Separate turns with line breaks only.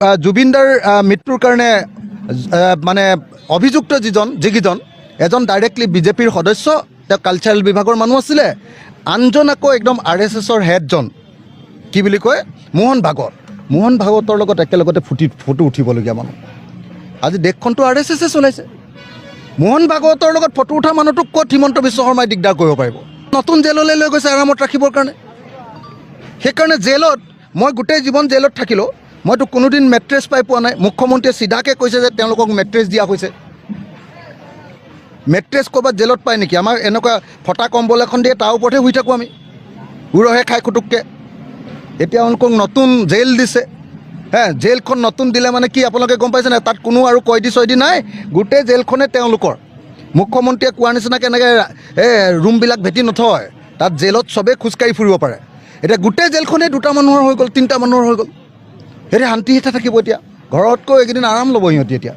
জুবিনদাৰ মৃত্যুৰ কাৰণে মানে অভিযুক্ত যিকেইজন এজন ডাইৰেক্টলি বিজেপিৰ সদস্য, তেওঁ কালচাৰেল বিভাগৰ মানুহ আছিলে, আনজন আকৌ একদম RSSৰ হেডজন কি বুলি কয় মোহন ভাগৱতৰ লগত একেলগতে ফটো উঠিবলগীয়া মানুহ। আজি দেশখনতো RSSে চলাইছে। মোহন ভাগৱতৰ লগত ফটো উঠা মানুহটোক ক'ত হিমন্ত বিশ্ব শৰ্মাই দিগদাৰ কৰিব পাৰিব? নতুন জেললৈ লৈ গৈছে আৰামত ৰাখিবৰ কাৰণে। সেইকাৰণে জেলত মই গোটেই জীৱন জেলত থাকিলোঁ, মইতো কোনোদিন মেট্ৰেছ পাই পোৱা নাই। মুখ্যমন্ত্ৰীয়ে চিধাকৈ কৈছে যে তেওঁলোকক মেট্ৰেছ দিয়া হৈছে। মেট্ৰেছ ক'ৰবাত জেলত পায় নেকি? আমাৰ এনেকুৱা ফটা কম্বল এখন দিয়ে, তাৰ ওপৰতহে শুই থাকোঁ আমি, উৰহে খাই খুটুককৈ। এতিয়া তেওঁলোকক নতুন জেল দিছে। জেলখন নতুন দিলে মানে কি আপোনালোকে গম পাইছে নাই? তাত কোনো আৰু কয়দী চয়দী নাই, গোটেই জেলখনে তেওঁলোকৰ। মুখ্যমন্ত্ৰীয়ে কোৱাৰ নিচিনাকৈ এনেকৈ ৰুমবিলাক ভেটি নথয়, তাত জেলত চবেই খোজকাঢ়ি ফুৰিব পাৰে। এতিয়া গোটেই জেলখনেই 2টা মানুহৰ হৈ গ'ল, 3টা মানুহৰ হৈ গ'ল। সিহঁতে শান্তিৰে থাকিব এতিয়া, ঘৰতকৈ এইকেইদিন আৰাম ল'ব সিহঁতি এতিয়া।